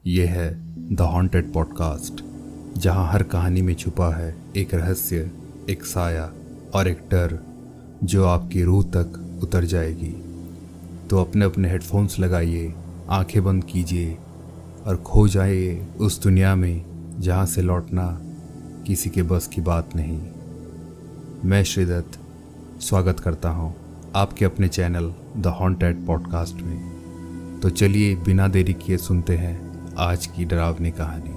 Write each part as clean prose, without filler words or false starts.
ये है the haunted podcast, जहाँ हर कहानी में छुपा है एक रहस्य, एक साया और एक डर जो आपकी रूह तक उतर जाएगी। तो अपने अपने हेडफोन्स लगाइए, आंखें बंद कीजिए और खो जाइए उस दुनिया में जहाँ से लौटना किसी के बस की बात नहीं। मैं श्रीदत्त स्वागत करता हूँ आपके अपने चैनल द हॉन्टेड पॉडकास्ट में। तो चलिए बिना देरी किए सुनते हैं आज की डरावनी कहानी।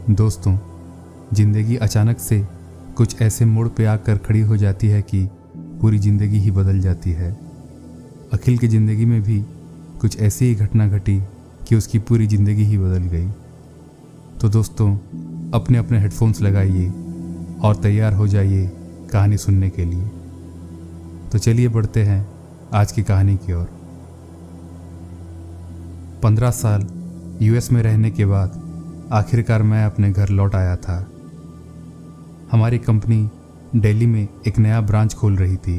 दोस्तों, जिंदगी अचानक से कुछ ऐसे मोड़ पे आकर खड़ी हो जाती है कि पूरी जिंदगी ही बदल जाती है। अखिल की जिंदगी में भी कुछ ऐसी ही घटना घटी कि उसकी पूरी जिंदगी ही बदल गई। तो दोस्तों, अपने अपने हेडफोन्स लगाइए और तैयार हो जाइए कहानी सुनने के लिए। तो चलिए बढ़ते हैं आज की कहानी की ओर। 15 साल यूएस में रहने के बाद आखिरकार मैं अपने घर लौट आया था। हमारी कंपनी दिल्ली में एक नया ब्रांच खोल रही थी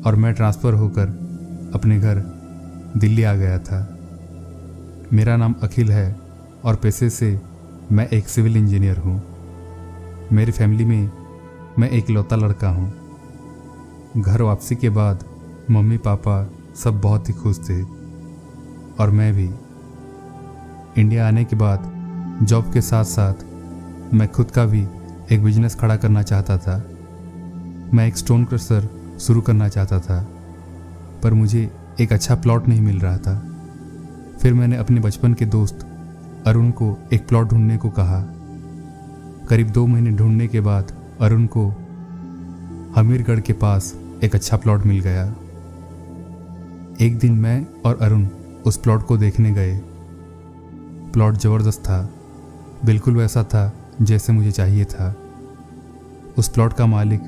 और मैं ट्रांसफ़र होकर अपने घर दिल्ली आ गया था। मेरा नाम अखिल है और पेशे से मैं एक सिविल इंजीनियर हूँ। मेरी फैमिली में मैं एक लौता लड़का हूँ। घर वापसी के बाद मम्मी पापा सब बहुत ही खुश थे और मैं भी। इंडिया आने के बाद जॉब के साथ साथ मैं खुद का भी एक बिजनेस खड़ा करना चाहता था। मैं एक स्टोन क्रशर शुरू करना चाहता था, पर मुझे एक अच्छा प्लॉट नहीं मिल रहा था। फिर मैंने अपने बचपन के दोस्त अरुण को एक प्लॉट ढूंढने को कहा। करीब 2 महीने ढूंढने के बाद अरुण को हमीरगढ़ के पास एक अच्छा प्लॉट मिल गया। एक दिन मैं और अरुण उस प्लॉट को देखने गए। प्लॉट ज़बरदस्त था, बिल्कुल वैसा था जैसे मुझे चाहिए था। उस प्लॉट का मालिक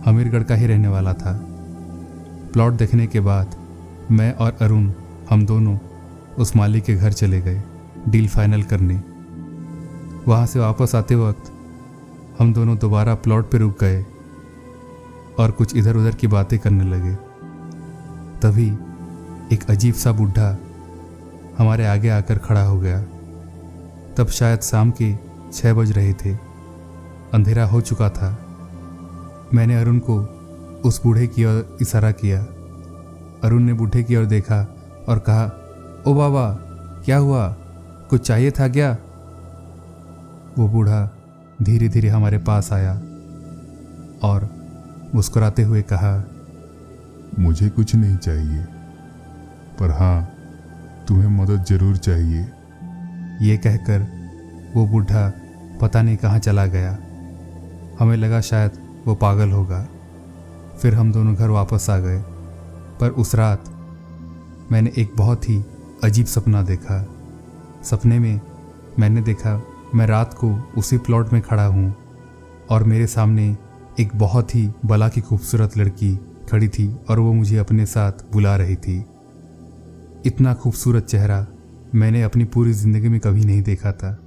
हमीरगढ़ का ही रहने वाला था। प्लॉट देखने के बाद मैं और अरुण हम दोनों उस मालिक के घर चले गए डील फाइनल करने। वहाँ से वापस आते वक्त हम दोनों दोबारा प्लॉट पे रुक गए और कुछ इधर उधर की बातें करने लगे। तभी एक अजीब सा बूढ़ा हमारे आगे आकर खड़ा हो गया। तब शायद शाम के 6 बज रहे थे, अंधेरा हो चुका था। मैंने अरुण को उस बूढ़े की ओर इशारा किया। अरुण ने बूढ़े की ओर देखा और कहा, ओ बाबा, क्या हुआ, कुछ चाहिए था क्या? वो बूढ़ा धीरे धीरे हमारे पास आया और मुस्कुराते हुए कहा, मुझे कुछ नहीं चाहिए, पर हाँ, तुम्हें मदद जरूर चाहिए। ये कहकर वो बूढ़ा पता नहीं कहाँ चला गया। हमें लगा शायद वो पागल होगा। फिर हम दोनों घर वापस आ गए। पर उस रात मैंने एक बहुत ही अजीब सपना देखा। सपने में मैंने देखा मैं रात को उसी प्लॉट में खड़ा हूँ और मेरे सामने एक बहुत ही बला की खूबसूरत लड़की खड़ी थी और वो मुझे अपने साथ बुला रही थी। इतना खूबसूरत चेहरा मैंने अपनी पूरी ज़िंदगी में कभी नहीं देखा था।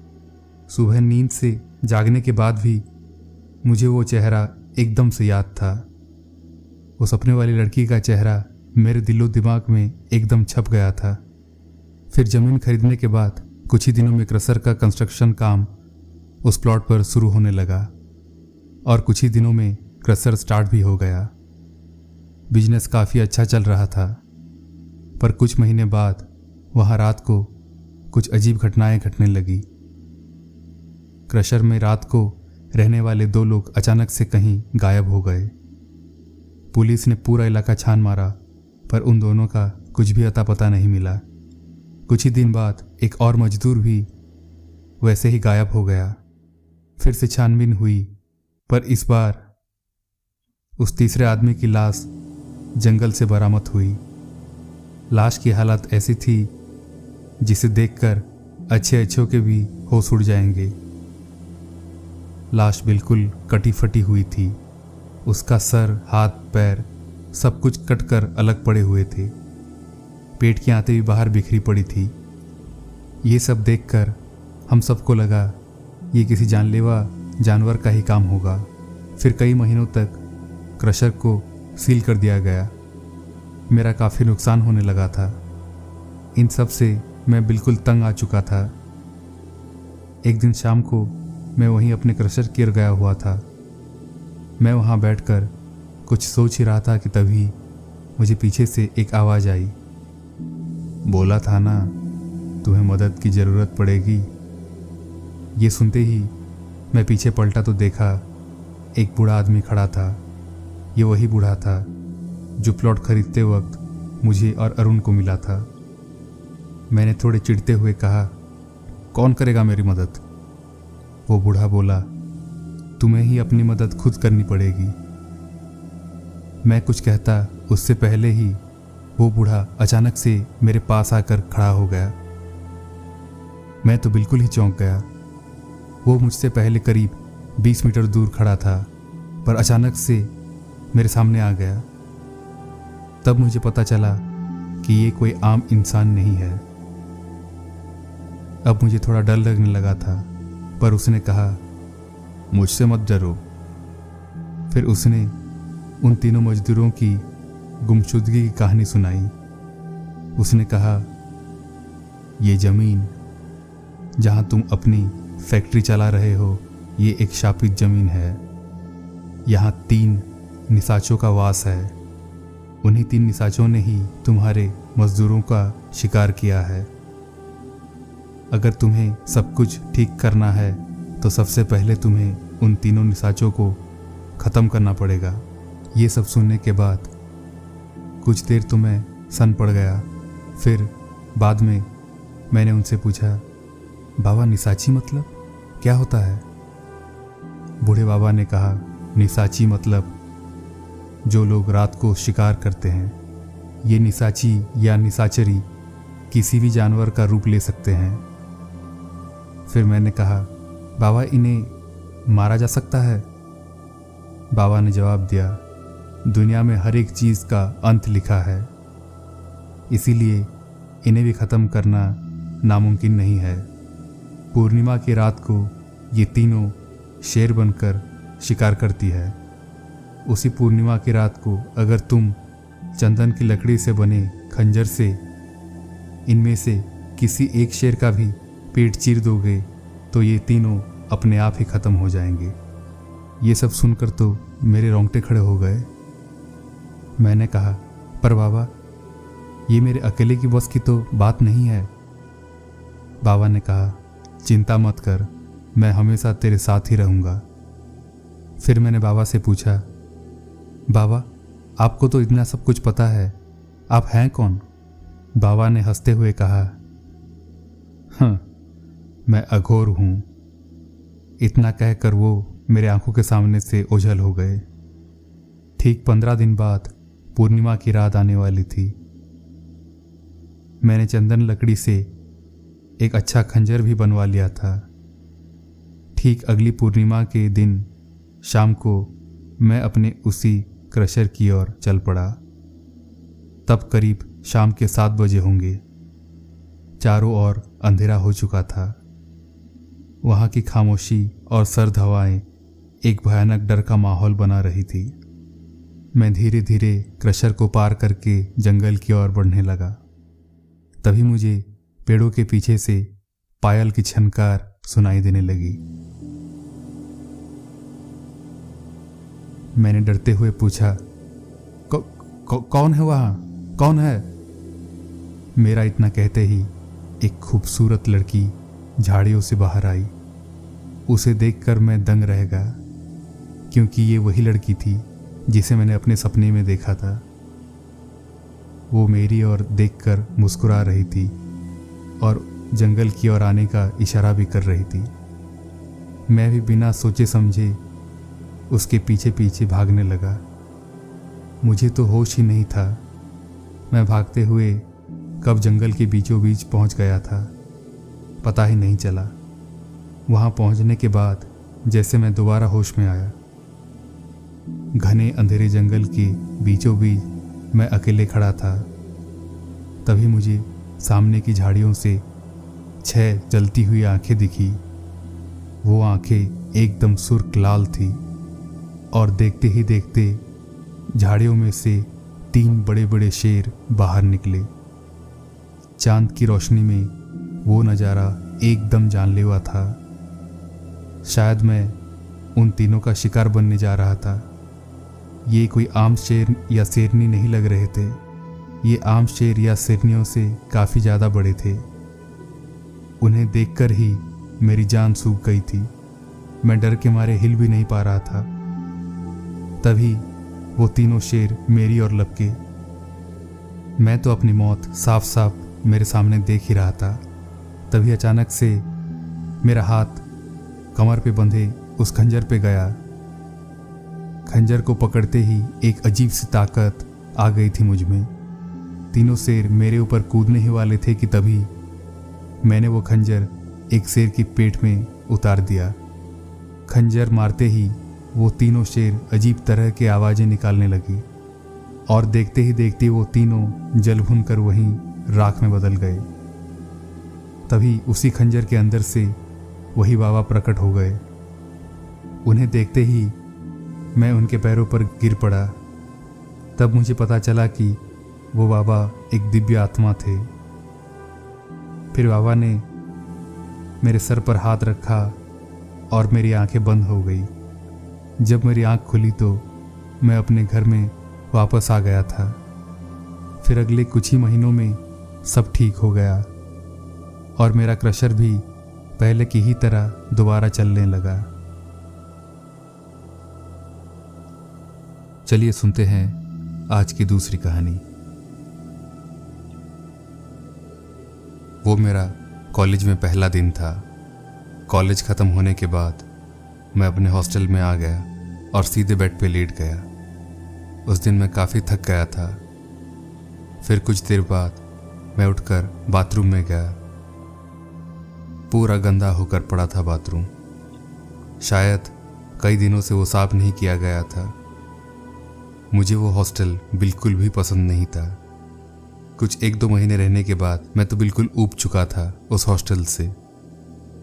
सुबह नींद से जागने के बाद भी मुझे वो चेहरा एकदम से याद था। वो सपने वाली लड़की का चेहरा मेरे दिलो दिमाग में एकदम छप गया था। फिर ज़मीन खरीदने के बाद कुछ ही दिनों में क्रशर का कंस्ट्रक्शन काम उस प्लॉट पर शुरू होने लगा और कुछ ही दिनों में क्रशर स्टार्ट भी हो गया। बिजनेस काफ़ी अच्छा चल रहा था, पर कुछ महीने बाद वहाँ रात को कुछ अजीब घटनाएं घटने लगी। क्रशर में रात को रहने वाले 2 लोग अचानक से कहीं गायब हो गए। पुलिस ने पूरा इलाका छान मारा, पर उन दोनों का कुछ भी अता पता नहीं मिला। कुछ ही दिन बाद एक और मजदूर भी वैसे ही गायब हो गया। फिर से छानबीन हुई, पर इस बार उस तीसरे आदमी की लाश जंगल से बरामद हुई। लाश की हालत ऐसी थी जिसे देखकर अच्छे अच्छों के भी होश उड़ जाएंगे। लाश बिल्कुल कटी फटी हुई थी। उसका सर, हाथ, पैर सब कुछ कटकर अलग पड़े हुए थे। पेट की आंतें भी बाहर बिखरी पड़ी थी। ये सब देखकर हम सबको लगा ये किसी जानलेवा जानवर का ही काम होगा। फिर कई महीनों तक क्रशर को सील कर दिया गया। मेरा काफ़ी नुकसान होने लगा था। इन सब से मैं बिल्कुल तंग आ चुका था। एक दिन शाम को मैं वहीं अपने क्रशर की ओर गया हुआ था। मैं वहाँ बैठकर कुछ सोच ही रहा था कि तभी मुझे पीछे से एक आवाज़ आई। बोला था ना तुम्हें मदद की ज़रूरत पड़ेगी। ये सुनते ही मैं पीछे पलटा तो देखा एक बूढ़ा आदमी खड़ा था। ये वही बूढ़ा था जो प्लॉट खरीदते वक्त मुझे और अरुण को मिला था। मैंने थोड़े चिढ़ते हुए कहा, कौन करेगा मेरी मदद? वो बूढ़ा बोला, तुम्हें ही अपनी मदद खुद करनी पड़ेगी। मैं कुछ कहता उससे पहले ही वो बूढ़ा अचानक से मेरे पास आकर खड़ा हो गया। मैं तो बिल्कुल ही चौंक गया। वो मुझसे पहले करीब 20 मीटर दूर खड़ा था, पर अचानक से मेरे सामने आ गया। तब मुझे पता चला कि ये कोई आम इंसान नहीं है। अब मुझे थोड़ा डर लगने लगा था, पर उसने कहा, मुझसे मत डरो। फिर उसने उन तीनों मजदूरों की गुमशुदगी की कहानी सुनाई। उसने कहा, ये ज़मीन जहाँ तुम अपनी फैक्ट्री चला रहे हो, ये एक शापित ज़मीन है। यहाँ 3 निशाचों का वास है। उन्हीं 3 निशाचों ने ही तुम्हारे मजदूरों का शिकार किया है। अगर तुम्हें सब कुछ ठीक करना है तो सबसे पहले तुम्हें उन तीनों निशाचों को ख़त्म करना पड़ेगा। ये सब सुनने के बाद कुछ देर तो मैं सन पड़ गया। फिर बाद में मैंने उनसे पूछा, बाबा निशाची मतलब क्या होता है? बूढ़े बाबा ने कहा, निशाची मतलब जो लोग रात को शिकार करते हैं। ये निशाची या निशाचरी किसी भी जानवर का रूप ले सकते हैं। फिर मैंने कहा, बाबा इन्हें मारा जा सकता है? बाबा ने जवाब दिया, दुनिया में हर एक चीज़ का अंत लिखा है, इसीलिए इन्हें भी ख़त्म करना नामुमकिन नहीं है। पूर्णिमा की रात को ये तीनों शेर बनकर शिकार करती है। उसी पूर्णिमा की रात को अगर तुम चंदन की लकड़ी से बने खंजर से इनमें से किसी एक शेर का भी पेट चीर दोगे तो ये तीनों अपने आप ही ख़त्म हो जाएंगे। ये सब सुनकर तो मेरे रोंगटे खड़े हो गए। मैंने कहा, पर बाबा ये मेरे अकेले की बस की तो बात नहीं है। बाबा ने कहा, चिंता मत कर, मैं हमेशा तेरे साथ ही रहूँगा। फिर मैंने बाबा से पूछा, बाबा आपको तो इतना सब कुछ पता है, आप हैं कौन? बाबा ने हंसते हुए कहा, हाँ मैं अघोर हूँ। इतना कहकर वो मेरे आंखों के सामने से ओझल हो गए। ठीक 15 दिन बाद पूर्णिमा की रात आने वाली थी। मैंने चंदन लकड़ी से एक अच्छा खंजर भी बनवा लिया था। ठीक अगली पूर्णिमा के दिन शाम को मैं अपने उसी क्रशर की ओर चल पड़ा। तब करीब शाम के 7 बजे होंगे। चारों ओर अंधेरा हो चुका था। वहाँ की खामोशी और सर्द हवाएं एक भयानक डर का माहौल बना रही थी। मैं धीरे धीरे क्रशर को पार करके जंगल की ओर बढ़ने लगा। तभी मुझे पेड़ों के पीछे से पायल की छनकार सुनाई देने लगी। मैंने डरते हुए पूछा, कौन है वहाँ? कौन है? मेरा इतना कहते ही एक खूबसूरत लड़की झाड़ियों से बाहर आई। उसे देखकर मैं दंग रह गया, क्योंकि ये वही लड़की थी जिसे मैंने अपने सपने में देखा था। वो मेरी ओर देखकर मुस्कुरा रही थी और जंगल की ओर आने का इशारा भी कर रही थी। मैं भी बिना सोचे समझे उसके पीछे पीछे भागने लगा। मुझे तो होश ही नहीं था। मैं भागते हुए कब जंगल के बीचों बीच पहुंच गया था, पता ही नहीं चला। वहां पहुंचने के बाद जैसे मैं दोबारा होश में आया। घने अंधेरे जंगल के बीचों बीच मैं अकेले खड़ा था। तभी मुझे सामने की झाड़ियों से 6 जलती हुई आंखें दिखी। वो आंखें एकदम सुर्ख लाल थी और देखते ही देखते झाड़ियों में से 3 बड़े बड़े शेर बाहर निकले। चांद की रोशनी में वो नज़ारा एकदम जानलेवा था। शायद मैं उन तीनों का शिकार बनने जा रहा था। ये कोई आम शेर या शेरनी नहीं लग रहे थे। ये आम शेर या शेरनियों से काफ़ी ज़्यादा बड़े थे। उन्हें देखकर ही मेरी जान सूख गई थी। मैं डर के मारे हिल भी नहीं पा रहा था। तभी वो तीनों शेर मेरी ओर लपके। मैं तो अपनी मौत साफ साफ मेरे सामने देख ही रहा था। तभी अचानक से मेरा हाथ कमर पे बंधे उस खंजर पे गया। खंजर को पकड़ते ही एक अजीब सी ताकत आ गई थी मुझ में। तीनों शेर मेरे ऊपर कूदने ही वाले थे कि तभी मैंने वो खंजर एक शेर की पेट में उतार दिया। खंजर मारते ही वो तीनों शेर अजीब तरह की आवाज़ें निकालने लगी और देखते ही देखते वो तीनों जल भुन कर वहीं राख में बदल गए। तभी उसी खंजर के अंदर से वही बाबा प्रकट हो गए। उन्हें देखते ही मैं उनके पैरों पर गिर पड़ा। तब मुझे पता चला कि वो बाबा एक दिव्य आत्मा थे। फिर बाबा ने मेरे सर पर हाथ रखा और मेरी आंखें बंद हो गई। जब मेरी आंख खुली तो मैं अपने घर में वापस आ गया था। फिर अगले कुछ ही महीनों में सब ठीक हो गया और मेरा क्रशर भी पहले की ही तरह दोबारा चलने लगा। चलिए सुनते हैं आज की दूसरी कहानी। वो मेरा कॉलेज में पहला दिन था। कॉलेज ख़त्म होने के बाद मैं अपने हॉस्टल में आ गया और सीधे बेड पे लेट गया। उस दिन मैं काफ़ी थक गया था। फिर कुछ देर बाद मैं उठकर बाथरूम में गया। पूरा गंदा होकर पड़ा था बाथरूम। शायद कई दिनों से वो साफ नहीं किया गया था। मुझे वो हॉस्टल बिल्कुल भी पसंद नहीं था। कुछ 1-2 महीने रहने के बाद मैं तो बिल्कुल ऊब चुका था उस हॉस्टल से।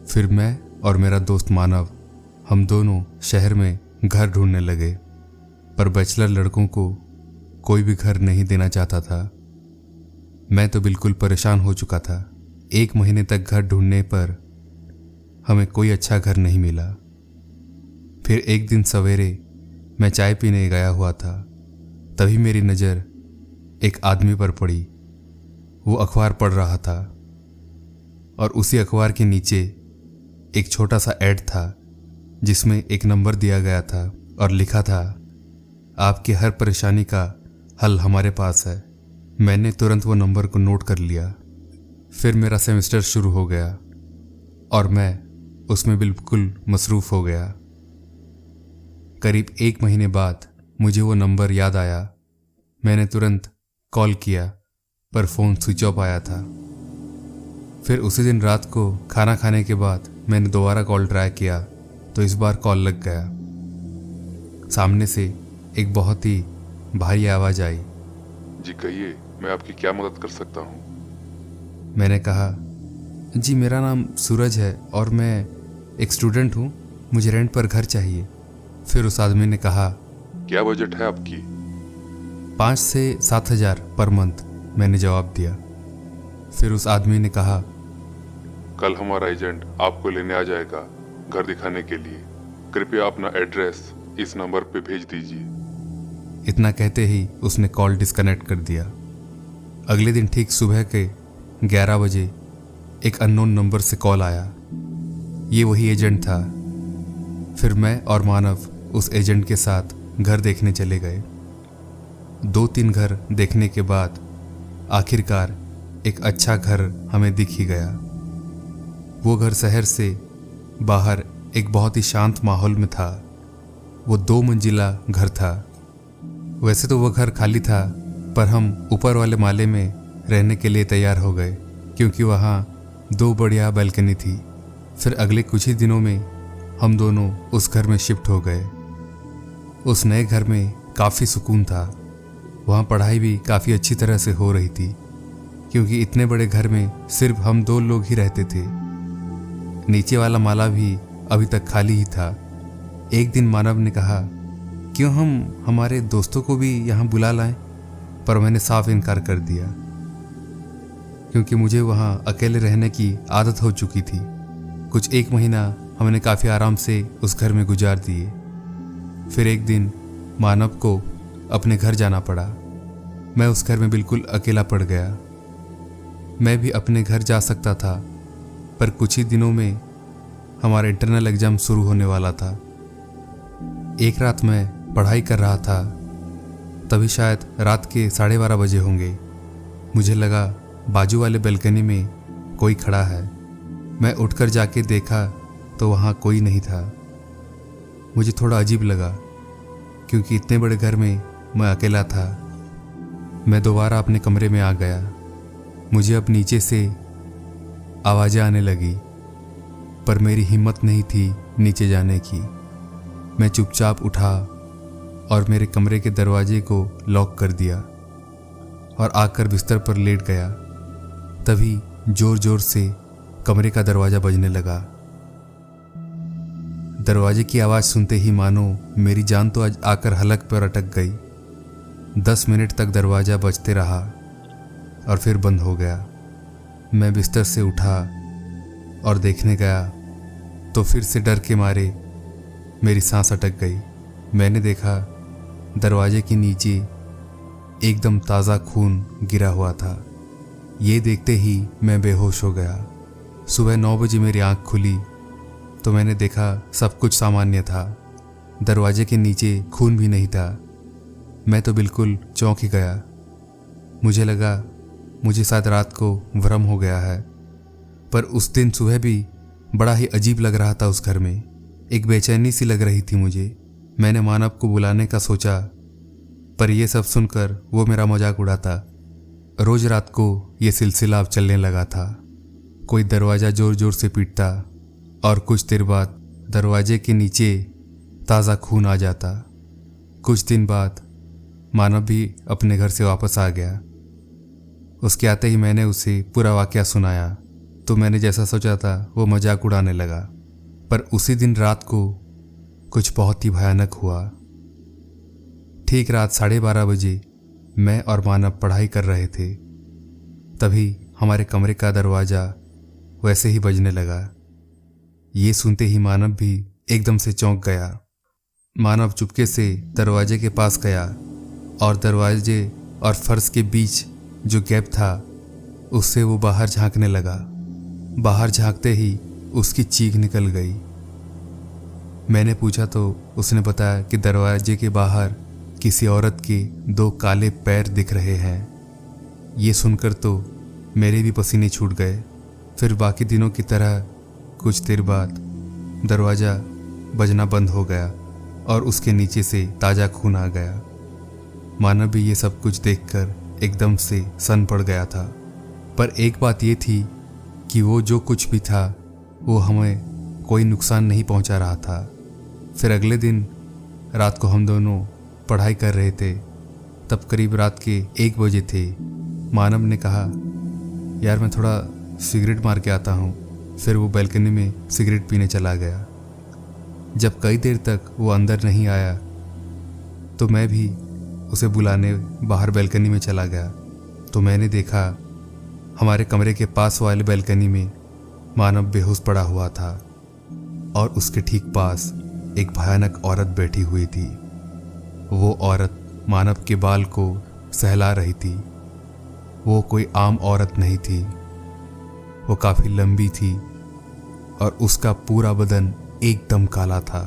फिर मैं और मेरा दोस्त मानव, हम दोनों शहर में घर ढूंढने लगे, पर बैचलर लड़कों को कोई भी घर नहीं देना चाहता था। मैं तो बिल्कुल परेशान हो चुका था। 1 महीने तक घर ढूंढने पर हमें कोई अच्छा घर नहीं मिला। फिर एक दिन सवेरे मैं चाय पीने गया हुआ था। तभी मेरी नज़र एक आदमी पर पड़ी। वो अखबार पढ़ रहा था और उसी अखबार के नीचे एक छोटा सा ऐड था जिसमें एक नंबर दिया गया था और लिखा था, आपकी हर परेशानी का हल हमारे पास है। मैंने तुरंत वो नंबर को नोट कर लिया। फिर मेरा सेमेस्टर शुरू हो गया और मैं उसमें बिल्कुल मसरूफ़ हो गया। करीब 1 महीने बाद मुझे वो नंबर याद आया। मैंने तुरंत कॉल किया पर फ़ोन स्विच ऑफ आया था। फिर उसी दिन रात को खाना खाने के बाद मैंने दोबारा कॉल ट्राई किया तो इस बार कॉल लग गया। सामने से एक बहुत ही भारी आवाज़ आई। जी कहिए, मैं आपकी क्या मदद कर सकता हूँ? मैंने कहा, जी मेरा नाम सूरज है और मैं एक स्टूडेंट हूँ, मुझे रेंट पर घर चाहिए। फिर उस आदमी ने कहा, क्या बजट है आपकी? 5 से 7 हज़ार पर मंथ, मैंने जवाब दिया। फिर उस आदमी ने कहा, कल हमारा एजेंट आपको लेने आ जाएगा घर दिखाने के लिए। कृपया अपना एड्रेस इस नंबर पे भेज दीजिए। इतना कहते ही उसने कॉल डिस्कनेक्ट कर दिया। अगले दिन ठीक सुबह के 11 बजे एक अननोन नंबर से कॉल आया। ये वही एजेंट था। फिर मैं और मानव उस एजेंट के साथ घर देखने चले गए। 2-3 घर देखने के बाद आखिरकार एक अच्छा घर हमें दिख ही गया। वो घर शहर से बाहर एक बहुत ही शांत माहौल में था। वो 2 मंजिला घर था। वैसे तो वो घर खाली था, पर हम ऊपर वाले माले में रहने के लिए तैयार हो गए क्योंकि वहाँ 2 बढ़िया बालकनी थी। फिर अगले कुछ ही दिनों में हम दोनों उस घर में शिफ्ट हो गए। उस नए घर में काफ़ी सुकून था। वहाँ पढ़ाई भी काफ़ी अच्छी तरह से हो रही थी क्योंकि इतने बड़े घर में सिर्फ हम 2 लोग ही रहते थे। नीचे वाला माला भी अभी तक खाली ही था। एक दिन मानव ने कहा, क्यों हम हमारे दोस्तों को भी यहाँ बुला लाएं, पर मैंने साफ इनकार कर दिया। क्योंकि मुझे वहाँ अकेले रहने की आदत हो चुकी थी। कुछ 1 महीना हमने काफ़ी आराम से उस घर में गुजार दिए। फिर एक दिन मानव को अपने घर जाना पड़ा। मैं उस घर में बिल्कुल अकेला पड़ गया। मैं भी अपने घर जा सकता था, पर कुछ ही दिनों में हमारा इंटरनल एग्ज़ाम शुरू होने वाला था। एक रात मैं पढ़ाई कर रहा था, तभी शायद रात के 12:30 बजे होंगे। मुझे लगा बाजू वाले बालकनी में कोई खड़ा है। मैं उठकर जाके देखा तो वहाँ कोई नहीं था। मुझे थोड़ा अजीब लगा, क्योंकि इतने बड़े घर में मैं अकेला था। मैं दोबारा अपने कमरे में आ गया। मुझे अब नीचे से आवाज़ें आने लगी, पर मेरी हिम्मत नहीं थी नीचे जाने की। मैं चुपचाप उठा और मेरे कमरे के दरवाजे को लॉक कर दिया और आकर बिस्तर पर लेट गया। तभी जोर जोर से कमरे का दरवाज़ा बजने लगा। दरवाजे की आवाज़ सुनते ही मानो मेरी जान तो आज आकर हलक पर अटक गई। 10 मिनट तक दरवाज़ा बजते रहा और फिर बंद हो गया। मैं बिस्तर से उठा और देखने गया तो फिर से डर के मारे मेरी सांस अटक गई। मैंने देखा दरवाजे के नीचे एकदम ताज़ा खून गिरा हुआ था। ये देखते ही मैं बेहोश हो गया। सुबह 9 बजे मेरी आंख खुली तो मैंने देखा सब कुछ सामान्य था। दरवाजे के नीचे खून भी नहीं था। मैं तो बिल्कुल चौंक ही गया। मुझे लगा मुझे शायद रात को भ्रम हो गया है। पर उस दिन सुबह भी बड़ा ही अजीब लग रहा था। उस घर में एक बेचैनी सी लग रही थी मुझे। मैंने मानव को बुलाने का सोचा, पर यह सब सुनकर वो मेरा मजाक उड़ाता। रोज रात को ये सिलसिला अब चलने लगा था। कोई दरवाज़ा जोर जोर से पीटता और कुछ देर बाद दरवाजे के नीचे ताज़ा खून आ जाता। कुछ दिन बाद मानव भी अपने घर से वापस आ गया। उसके आते ही मैंने उसे पूरा वाकया सुनाया तो मैंने जैसा सोचा था वो मजाक उड़ाने लगा। पर उसी दिन रात को कुछ बहुत ही भयानक हुआ। ठीक रात 12:30 बजे मैं और मानव पढ़ाई कर रहे थे। तभी हमारे कमरे का दरवाज़ा वैसे ही बजने लगा। ये सुनते ही मानव भी एकदम से चौंक गया। मानव चुपके से दरवाजे के पास गया और दरवाजे और फर्श के बीच जो गैप था उससे वो बाहर झांकने लगा। बाहर झांकते ही उसकी चीख निकल गई। मैंने पूछा तो उसने बताया कि दरवाजे के बाहर किसी औरत के 2 काले पैर दिख रहे हैं। ये सुनकर तो मेरे भी पसीने छूट गए। फिर बाकी दिनों की तरह कुछ देर बाद दरवाज़ा बजना बंद हो गया और उसके नीचे से ताज़ा खून आ गया। मानव भी ये सब कुछ देखकर एकदम से सन पड़ गया था। पर एक बात ये थी कि वो जो कुछ भी था वो हमें कोई नुकसान नहीं पहुंचा रहा था। फिर अगले दिन रात को हम दोनों पढ़ाई कर रहे थे। तब करीब रात के 1 बजे थे। मानव ने कहा, यार मैं थोड़ा सिगरेट मार के आता हूँ। फिर वो बालकनी में सिगरेट पीने चला गया। जब कई देर तक वो अंदर नहीं आया तो मैं भी उसे बुलाने बाहर बालकनी में चला गया। तो मैंने देखा हमारे कमरे के पास वाले बालकनी में मानव बेहोश पड़ा हुआ था और उसके ठीक पास एक भयानक औरत बैठी हुई थी। वो औरत मानव के बाल को सहला रही थी। वो कोई आम औरत नहीं थी। वो काफ़ी लंबी थी और उसका पूरा बदन एकदम काला था।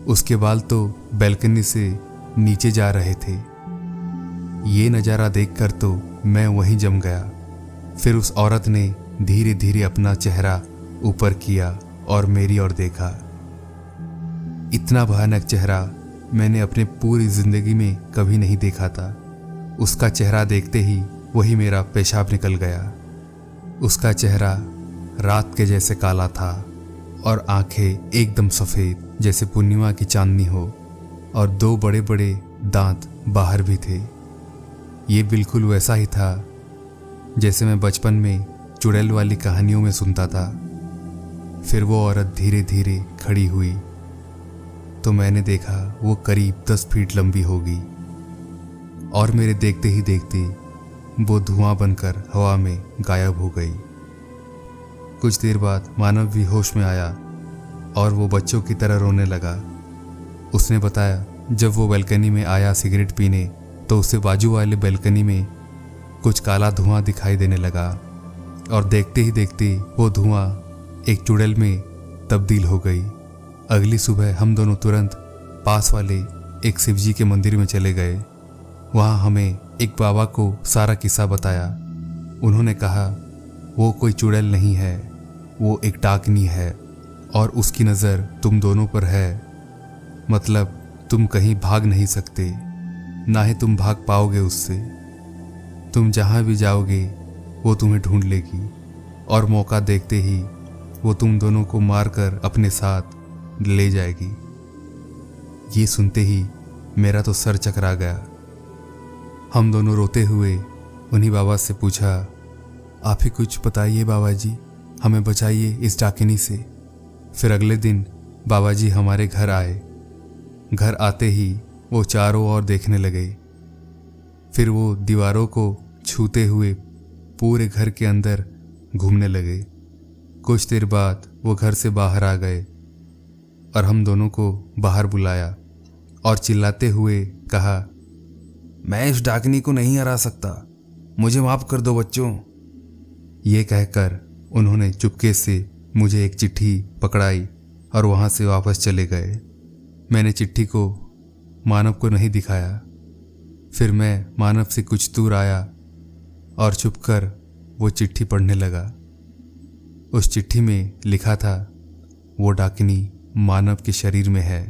उसके बाल तो बालकनी से नीचे जा रहे थे। ये नज़ारा देखकर तो मैं वहीं जम गया। फिर उस औरत ने धीरे धीरे अपना चेहरा ऊपर किया और मेरी ओर देखा। इतना भयानक चेहरा मैंने अपने पूरी जिंदगी में कभी नहीं देखा था। उसका चेहरा देखते ही वही मेरा पेशाब निकल गया। उसका चेहरा रात के जैसे काला था और आंखें एकदम सफ़ेद जैसे पूर्णिमा की चांदनी हो और 2 बड़े बड़े दांत बाहर भी थे। ये बिल्कुल वैसा ही था जैसे मैं बचपन में चुड़ैल वाली कहानियों में सुनता था। फिर वो औरत धीरे धीरे खड़ी हुई तो मैंने देखा वो करीब 10 फीट लंबी होगी और मेरे देखते ही देखते वो धुआं बनकर हवा में गायब हो गई। कुछ देर बाद मानव भी होश में आया और वो बच्चों की तरह रोने लगा। उसने बताया जब वो बालकनी में आया सिगरेट पीने तो उसे बाजू वाले बालकनी में कुछ काला धुआं दिखाई देने लगा और देखते ही देखते वो धुआं एक चुड़ैल में तब्दील हो गई। अगली सुबह हम दोनों तुरंत पास वाले एक शिवजी के मंदिर में चले गए। वहाँ हमें एक बाबा को सारा किस्सा बताया। उन्होंने कहा वो कोई चुड़ैल नहीं है, वो एक डाकनी है और उसकी नज़र तुम दोनों पर है। मतलब तुम कहीं भाग नहीं सकते, ना ही तुम भाग पाओगे उससे। तुम जहाँ भी जाओगे वो तुम्हें ढूंढ लेगी और मौका देखते ही वो तुम दोनों को मारकर अपने साथ ले जाएगी। ये सुनते ही मेरा तो सर चकरा गया। हम दोनों रोते हुए उन्हीं बाबा से पूछा, आप ही कुछ बताइए बाबा जी, हमें बचाइए इस डाकिनी से। फिर अगले दिन बाबा जी हमारे घर आए। घर आते ही वो चारों ओर देखने लगे। फिर वो दीवारों को छूते हुए पूरे घर के अंदर घूमने लगे। कुछ देर बाद वो घर से बाहर आ गए और हम दोनों को बाहर बुलाया और चिल्लाते हुए कहा, मैं इस डाकनी को नहीं हरा सकता, मुझे माफ कर दो बच्चों। ये कहकर उन्होंने चुपके से मुझे एक चिट्ठी पकड़ाई और वहाँ से वापस चले गए। मैंने चिट्ठी को मानव को नहीं दिखाया। फिर मैं मानव से कुछ दूर आया और छुपकर वो चिट्ठी पढ़ने लगा। उस चिट्ठी में लिखा था, वो डाकिनी मानव के शरीर में है,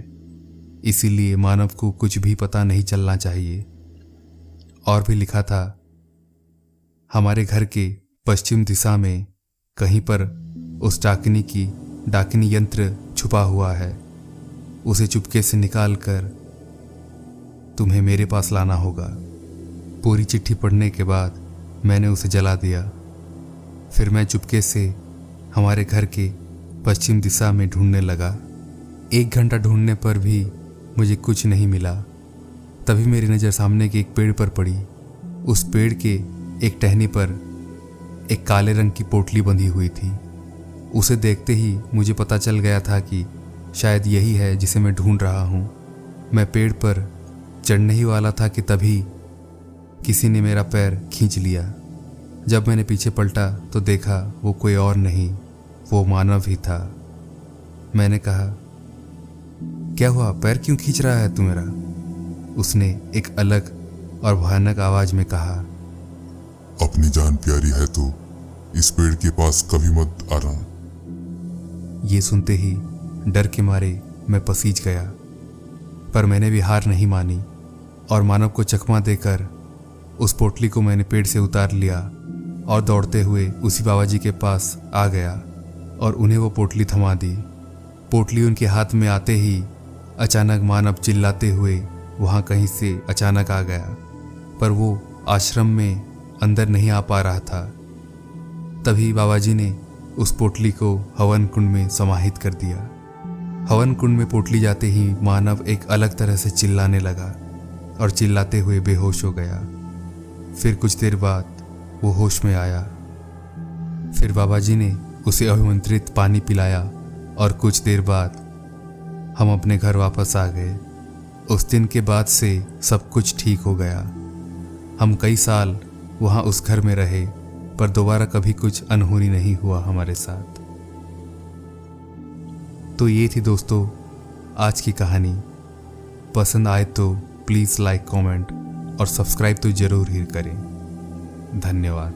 इसीलिए मानव को कुछ भी पता नहीं चलना चाहिए। और भी लिखा था, हमारे घर के पश्चिम दिशा में कहीं पर उस डाकिनी यंत्र छुपा हुआ है, उसे चुपके से निकाल कर तुम्हें मेरे पास लाना होगा। पूरी चिट्ठी पढ़ने के बाद मैंने उसे जला दिया। फिर मैं चुपके से हमारे घर के पश्चिम दिशा में ढूंढने लगा। 1 घंटा ढूंढने पर भी मुझे कुछ नहीं मिला। तभी मेरी नज़र सामने के एक पेड़ पर पड़ी। उस पेड़ के एक टहनी पर एक काले रंग की पोटली बंधी हुई थी। उसे देखते ही मुझे पता चल गया था कि शायद यही है जिसे मैं ढूंढ रहा हूँ। मैं पेड़ पर चढ़ने ही वाला था कि तभी किसी ने मेरा पैर खींच लिया। जब मैंने पीछे पलटा तो देखा वो कोई और नहीं, वो मानव ही था। मैंने कहा, क्या हुआ, पैर क्यों खींच रहा है तू मेरा? उसने एक अलग और भयानक आवाज में कहा, अपनी जान प्यारी है तो इस पेड़ के पास कभी मत आना। ये सुनते ही डर के मारे मैं पसीज गया, पर मैंने भी हार नहीं मानी और मानव को चकमा देकर उस पोटली को मैंने पेड़ से उतार लिया और दौड़ते हुए उसी बाबा जी के पास आ गया और उन्हें वो पोटली थमा दी। पोटली उनके हाथ में आते ही अचानक मानव चिल्लाते हुए वहाँ कहीं से अचानक आ गया, पर वो आश्रम में अंदर नहीं आ पा रहा था। तभी बाबा जी ने उस पोटली को हवन कुंड में समाहित कर दिया। हवन कुंड में पोटली जाते ही मानव एक अलग तरह से चिल्लाने लगा और चिल्लाते हुए बेहोश हो गया। फिर कुछ देर बाद वो होश में आया। फिर बाबा जी ने उसे अभिमंत्रित पानी पिलाया और कुछ देर बाद हम अपने घर वापस आ गए। उस दिन के बाद से सब कुछ ठीक हो गया। हम कई साल वहाँ उस घर में रहे, पर दोबारा कभी कुछ अनहोनी नहीं हुआ हमारे साथ। तो ये थी दोस्तों आज की कहानी। पसंद आए तो प्लीज़ लाइक, कमेंट और सब्सक्राइब तो ज़रूर ही करें। धन्यवाद।